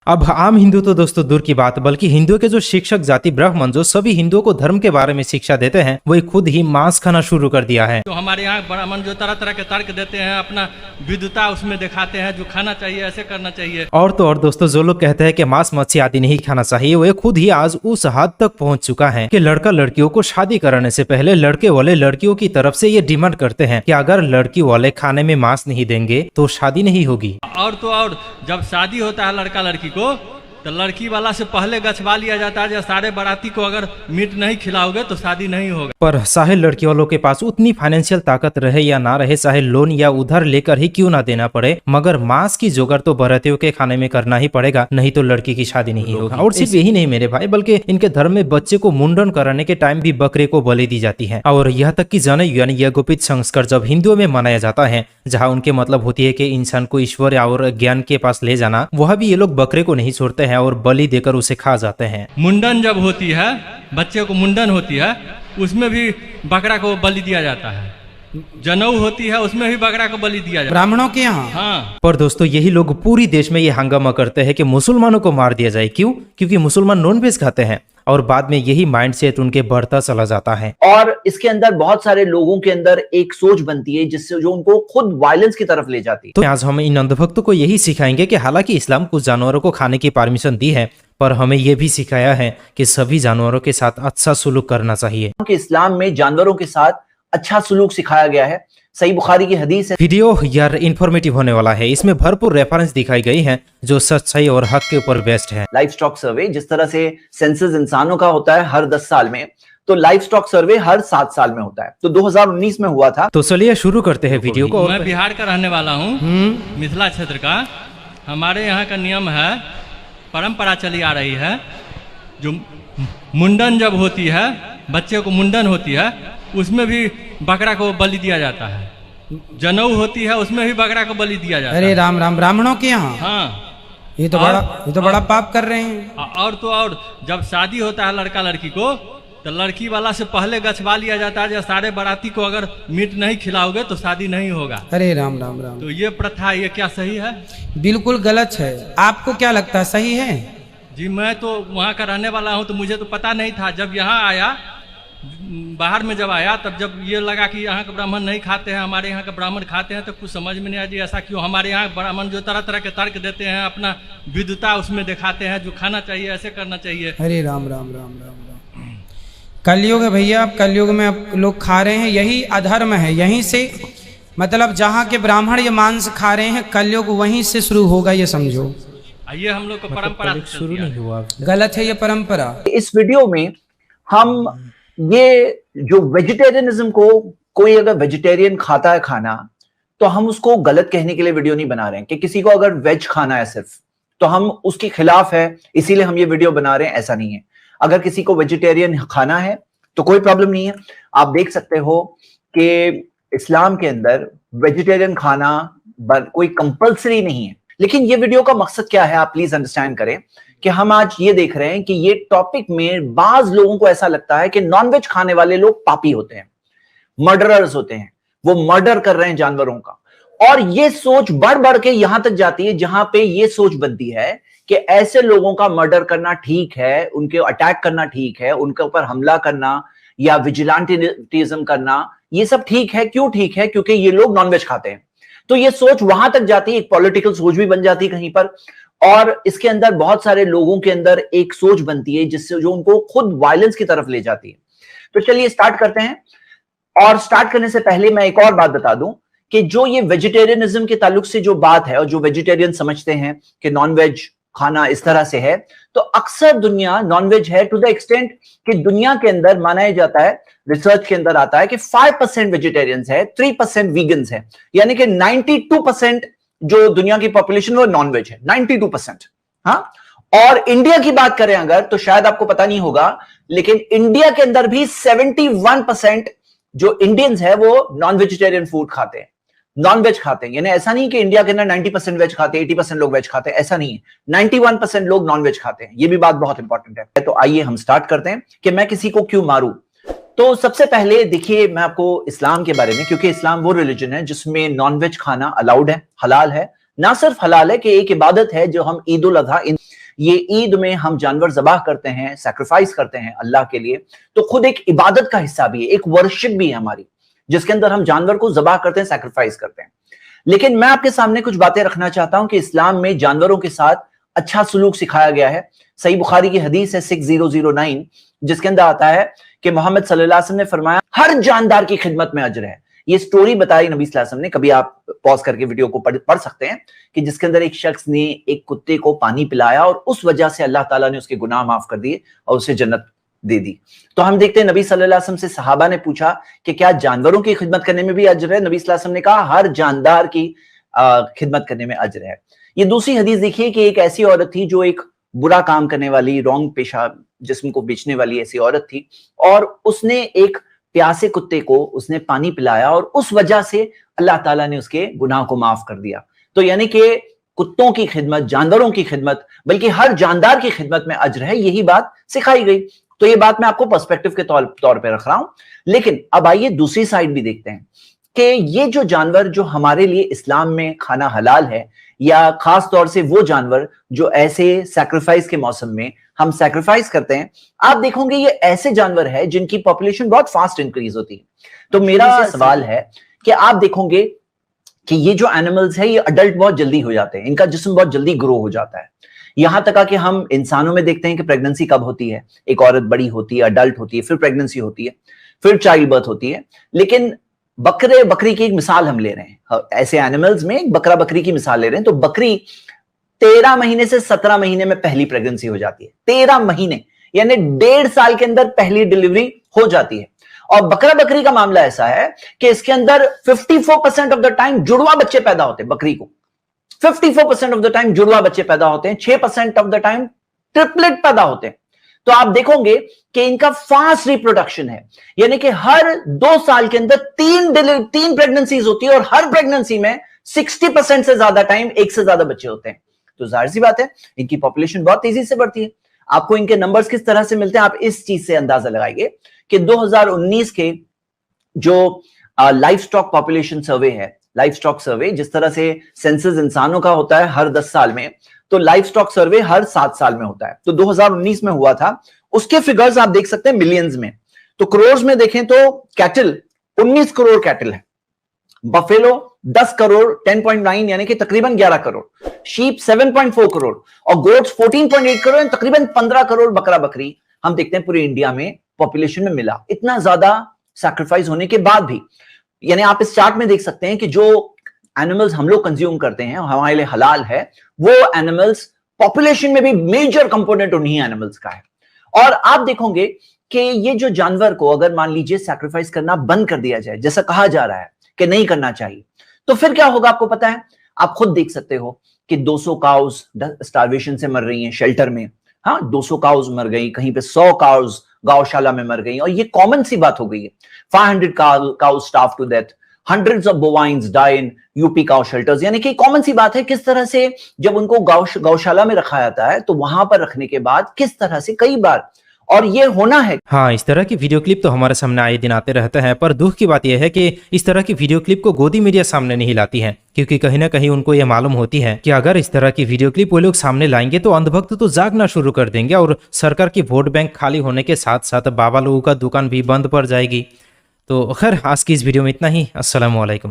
अब आम हिंदू तो दोस्तों दूर की बात, बल्कि हिंदुओं के जो शिक्षक जाति ब्राह्मण जो सभी हिंदुओं को धर्म के बारे में शिक्षा देते हैं, वही खुद ही मांस खाना शुरू कर दिया है। तो हमारे यहाँ ब्राह्मण जो तरह तरह के तर्क देते हैं, अपना विद्वता उसमें दिखाते हैं, जो खाना चाहिए ऐसे करना चाहिए। और तो और दोस्तों, जो लोग कहते हैं कि मांस मच्छी आदि नहीं खाना चाहिए, वे खुद ही आज उस हद तक पहुंच चुका है कि लड़का लड़कियों को शादी कराने से पहले लड़के वाले लड़कियों की तरफ से ये डिमांड करते हैं कि अगर लड़की वाले खाने में मांस नहीं देंगे तो शादी नहीं होगी। और तो और जब शादी होता है लड़का लड़की को, तो लड़की वाला से पहले गछवा लिया जाता है, सारे बाराती को अगर मीट नहीं खिलाओगे तो शादी नहीं होगा। पर चाहे लड़की वालों के पास उतनी फाइनेंशियल ताकत रहे या ना रहे, चाहे लोन या उधार लेकर ही क्यों ना देना पड़े, मगर मांस की जोगाड़ तो बारातियों के खाने में करना ही पड़ेगा, नहीं तो लड़की की शादी नहीं होगा। और सिर्फ यही नहीं मेरे भाई, बल्कि इनके धर्म में बच्चे को मुंडन कराने के टाइम भी बकरे को बलि दी जाती है। और यहाँ तक कि जनेऊ यानी यह गुपित संस्कार जब हिंदुओं में मनाया जाता है, जहाँ उनके मतलब होती है कि इंसान को ईश्वर और ज्ञान के पास ले जाना, वह भी ये लोग बकरे को नहीं छोड़ते हैं और बलि देकर उसे खा जाते हैं। मुंडन जब होती है, बच्चे को मुंडन होती है, उसमें भी बकरा को बलि दिया जाता है। जनेऊ होती है, उसमें भी बकरा को बलि दिया जाता है ब्राह्मणों के यहाँ। हाँ। पर दोस्तों, यही लोग पूरी देश में ये हंगामा करते हैं कि मुसलमानों को मार दिया जाए। क्यों? क्योंकि मुसलमान नॉनवेज खाते हैं, और बाद में यही माइंडसेट उनके बढ़ता चला जाता है। और इसके अंदर बहुत सारे लोगों के अंदर एक सोच बनती है जिससे जो उनको खुद वायलेंस की तरफ ले जाती है। तो आज हम इन अंधभक्तों को यही सिखाएंगे कि हालांकि इस्लाम कुछ जानवरों को खाने की परमिशन दी है, पर हमें यह भी सिखाया है कि सभी जानवरों के साथ अच्छा सुलूक करना चाहिए। कि इस्लाम में जानवरों के साथ अच्छा सुलूक सिखाया गया है। सही बुखारी की हदीस है। वीडियो यार इन्फॉर्मेटिव होने वाला है, इसमें भरपूर रेफरेंस दिखाई गई हैं जो सच्चाई और हक के ऊपर बेस्ड है। लाइफ स्टॉक सर्वे, जिस तरह से सेंसस इंसानों का होता है हर 10 साल में, तो लाइफ स्टॉक सर्वे हर 7 साल में होता है। तो 2019 में हुआ था। तो चलिए शुरू करते हैं वीडियो को। मैं बिहार का रहने वाला हूँ, मिथिला क्षेत्र का। हमारे यहाँ का नियम है, परंपरा चली आ रही है, जो मुंडन जब होती है, बच्चे को मुंडन होती है, उसमें भी बकरा को बलि दिया जाता है। जनेऊ होती है, उसमें भी बकरा को बलि दिया जाता है। अरे राम राम, ब्राह्मणों के यहाँ। हाँ। ये तो बड़ा पाप कर रहे हैं। और तो और जब शादी होता है लड़का लड़की को, तो लड़की वाला से पहले गछवा लिया जाता है, सारे बाराती को अगर मीट नहीं खिलाओगे तो शादी नहीं होगा। अरे राम राम राम। तो ये प्रथा, ये क्या सही है? बिल्कुल गलत है। आपको क्या लगता है, सही है? जी, मैं तो वहाँ का रहने वाला हूँ, तो मुझे तो पता नहीं था। जब यहाँ आया, बाहर में जब आया, तब जब ये लगा कि यहाँ के ब्राह्मण नहीं खाते हैं, हमारे यहाँ के ब्राह्मण खाते हैं, तो कुछ समझ में नहीं आया जी ऐसा क्यों। हमारे यहाँ ब्राह्मण जो तरह तरह के तर्क देते हैं, अपना विद्वता उसमें दिखाते हैं, जो खाना चाहिए ऐसे करना चाहिए। अरे राम राम राम राम राम। कलयुग है भैया, अब कलयुग में अब लोग खा रहे हैं, यही अधर्म है। यहीं से मतलब जहाँ के ब्राह्मण ये मांस खा रहे हैं, कलयुग वहीं से शुरू होगा, ये समझो। ये हम लोग को परंपरा शुरू नहीं हुआ, गलत है ये परंपरा। इस वीडियो में हम ये जो वेजिटेरियनिज्म को, कोई अगर वेजिटेरियन खाता है खाना, तो हम उसको गलत कहने के लिए वीडियो नहीं बना रहे हैं कि किसी को अगर वेज खाना है सिर्फ, तो हम उसके खिलाफ है इसीलिए हम ये वीडियो बना रहे हैं, ऐसा नहीं है। अगर किसी को वेजिटेरियन खाना है तो कोई प्रॉब्लम नहीं है। आप देख सकते हो कि इस्लाम के अंदर वेजिटेरियन खाना कोई कंपल्सरी नहीं है। लेकिन ये वीडियो का मकसद क्या है, आप प्लीज अंडरस्टैंड करें कि हम आज ये देख रहे हैं कि ये टॉपिक में बाज लोगों को ऐसा लगता है कि नॉनवेज खाने वाले लोग पापी होते हैं, मर्डरर्स होते हैं, वो मर्डर कर रहे हैं जानवरों का। और ये सोच बढ़ बढ़ के यहां तक जाती है जहां पे ये सोच बनती है कि ऐसे लोगों का मर्डर करना ठीक है, उनके अटैक करना ठीक है, उनके ऊपर हमला करना या विजिलेंटिज्म करना, ये सब ठीक है। क्यों ठीक है? क्योंकि ये लोग नॉनवेज खाते हैं। तो ये सोच वहां तक जाती है, एक पॉलिटिकल सोच भी बन जाती है कहीं पर। और इसके अंदर बहुत सारे लोगों के अंदर एक सोच बनती है जिससे जो उनको खुद वायलेंस की तरफ ले जाती है। तो चलिए स्टार्ट करते हैं। और स्टार्ट करने से पहले मैं एक और बात बता दूं कि जो ये वेजिटेरियनिज्म के ताल्लुक से जो बात है, और जो वेजिटेरियन समझते हैं कि नॉनवेज खाना इस तरह से है, तो अक्सर दुनिया नॉनवेज है टू द एक्सटेंट कि दुनिया के अंदर माना जाता है, रिसर्च के अंदर आता है कि 5% वेजिटेरियंस है, 3% वीगन्स है, यानी कि 92% जो दुनिया की पॉपुलेशन वो नॉनवेज है, 92%। हाँ, और इंडिया की बात करें अगर, तो शायद आपको पता नहीं होगा, लेकिन इंडिया के अंदर भी 71% जो इंडियंस है वो नॉन वेजिटेरियन फूड खाते हैं, नॉन-वेज खाते हैं। यानी ऐसा नहीं कि इंडिया के अंदर 90% वेज खाते हैं, 80% लोग वेज खाते हैं, ऐसा नहीं है। 91% लोग नॉन-वेज खाते हैं। ये भी बात बहुत इंपॉर्टेंट है। तो आइए हम स्टार्ट करते हैं कि मैं किसी को क्यों मारूं। तो सबसे पहले देखिए, मैं आपको इस्लाम के बारे में, क्योंकि इस्लाम वो रिलीजन है जिसमें नॉन-वेज खाना अलाउड है, हलाल है, ना सिर्फ हलाल है कि एक इबादत है जो हम ईद उल अजहा, ये ईद में हम जानवर ज़बाह करते हैं, सैक्रिफाइस करते हैं अल्लाह के लिए, तो खुद एक इबादत का हिस्सा भी है, एक वर्शिप भी है हमारी, जिसके अंदर हम जानवर को ज़बाह करते हैं, सैक्रिफाइस करते हैं। लेकिन मैं आपके सामने कुछ बातें रखना चाहता हूं कि इस्लाम में जानवरों के साथ अच्छा सलूक सिखाया गया है। सही बुखारी की हदीस है 6009, जिसके अंदर आता है कि मोहम्मद सल्लल्लाहु अलैहि वसल्लम ने फरमाया हर जानदार की खिदमत में अजर है। ये स्टोरी बताई नबी सल्लल्लाहु अलैहि वसल्लम ने, कभी आप पॉज करके वीडियो को पढ़ सकते हैं, कि जिसके अंदर एक शख्स ने एक कुत्ते को पानी पिलाया और उस वजह से अल्लाह ताला ने उसके गुनाह माफ कर दिए और उसे जन्नत दे दी। तो हम देखते हैं नबी सल्लल्लाहु अलैहि वसल्लम से सहाबा ने पूछा कि क्या जानवरों की खिदमत करने में भी अजर है? नबी सल्लल्लाहु अलैहि वसल्लम ने कहा हर जानदार की खिदमत करने में अजर है। ये दूसरी हदीस देखिए कि एक ऐसी औरत थी जो एक बुरा काम करने वाली, रॉन्ग पेशा, जिस्म को बेचने वाली ऐसी औरत थी, और उसने एक प्यासे कुत्ते को उसने पानी पिलाया और उस वजह से अल्लाह ताला ने उसके गुनाह को माफ कर दिया। तो यानी कि कुत्तों की खिदमत, जानवरों की खिदमत, बल्कि हर जानदार की खिदमत में अजर है, यही बात सिखाई गई। तो ये बात मैं आपको पर्सपेक्टिव के तौर पे रख रहा हूं। लेकिन अब आइए दूसरी साइड भी देखते हैं कि ये जो जानवर जो हमारे लिए इस्लाम में खाना हलाल है, या खास तौर से वो जानवर जो ऐसे सैक्रिफाइस के मौसम में हम सैक्रिफाइस करते हैं, आप देखोगे ये ऐसे जानवर है जिनकी पॉपुलेशन बहुत फास्ट इंक्रीज होती है। तो मेरा सवाल है कि आप देखोगे कि ये जो एनिमल्स है ये अडल्ट बहुत जल्दी हो जाते हैं, इनका जिस्म बहुत जल्दी ग्रो हो जाता है। यहां तक कि हम इंसानों में देखते हैं कि प्रेगनेंसी कब होती है, एक औरत बड़ी होती है, अडल्ट होती है, फिर प्रेगनेंसी होती है, फिर चाइल्ड बर्थ होती है। लेकिन बकरे बकरी की एक मिसाल हम ले रहे हैं, ऐसे एनिमल्स में एक बकरा बकरी की मिसाल ले रहे हैं। तो बकरी 13 महीने से 17 महीने में पहली प्रेगनेंसी हो जाती है। 13 महीने यानी 1.5 साल के अंदर पहली डिलीवरी हो जाती है। और बकरा बकरी का मामला ऐसा है कि इसके अंदर 54% ऑफ द टाइम जुड़वा बच्चे पैदा होते हैं। बकरी को 54% ऑफ द टाइम जुड़वा बच्चे पैदा होते हैं, 6% ऑफ द टाइम ट्रिपलेट पैदा होते हैं। तो आप देखोगे कि इनका फास्ट रिप्रोडक्शन है, यानी कि हर 2 साल के अंदर 3 प्रेगनेंसीज होती है और हर प्रेगनेंसी में 60% से ज्यादा टाइम एक से ज्यादा बच्चे होते हैं। तो जाहिर सी बात है इनकी पॉपुलेशन बहुत तेजी से बढ़ती है। आपको इनके नंबर्स किस तरह से मिलते हैं, आप इस चीज से अंदाजा लगाइए कि 2019 के जो लाइफ स्टॉक पॉपुलेशन सर्वे है, लाइफ स्टॉक सर्वे जिस तरह से सेंसस इंसानों का होता है हर 10 साल में, तो लाइफ स्टॉक सर्वे हर 7 साल में होता है। तो 2019 में हुआ था, उसके फिगर्स आप देख सकते हैं मिलियंस में। तो करोड़ में देखें तो कैटल 19 करोड़ कैटल है, बफेलो 10 करोड़ 10.9 यानी कि तकरीबन 11 करोड़, शीप 7.4 करोड़ और गोट्स 14.8 करोड़, तकरीबन 15 करोड़ बकरा बकरी हम देखते हैं पूरी इंडिया में पॉपुलेशन में मिला। इतना ज्यादा सैक्रिफाइस होने के बाद भी, यानी आप इस चार्ट में देख सकते हैं कि जो एनिमल्स हम लोग कंज्यूम करते हैं हमारे लिए हलाल है, वो एनिमल्स पॉपुलेशन में भी मेजर कंपोनेंट उन्हीं एनिमल्स का है। और आप देखोगे कि ये जो जानवर को अगर मान लीजिए सैक्रिफाइस करना बंद कर दिया जाए, जैसा कहा जा रहा है कि नहीं करना चाहिए, तो फिर क्या होगा आपको पता है? आप खुद देख सकते हो कि 200 काउज स्टार्वेशन से मर रही हैं शेल्टर में। हाँ, 200 काउज मर गई, कहीं पे 100 काउज गौशाला में मर गई, और ये कॉमन सी बात हो गई है। 500 cows starve to death, hundreds of bovines die in UP cow shelters, यानी कि कॉमन सी बात है किस तरह से जब उनको गौशाला में रखा जाता है तो वहां पर रखने के बाद किस तरह से कई बार, और ये होना है। हाँ, इस तरह की वीडियो क्लिप तो हमारे सामने आए दिन आते रहते हैं, पर दुख की बात यह है कि इस तरह की वीडियो क्लिप को गोदी मीडिया सामने नहीं लाती है, क्योंकि कहीं ना कहीं उनको ये मालूम होती है कि अगर इस तरह की वीडियो क्लिप वो लोग सामने लाएंगे तो अंधभक्त तो जागना शुरू कर देंगे और सरकार की वोट बैंक खाली होने के साथ साथ बाबा लोगों का दुकान भी बंद पड़ जाएगी। तो खैर, आज की इस वीडियो में इतना ही। अस्सलाम वालेकुम।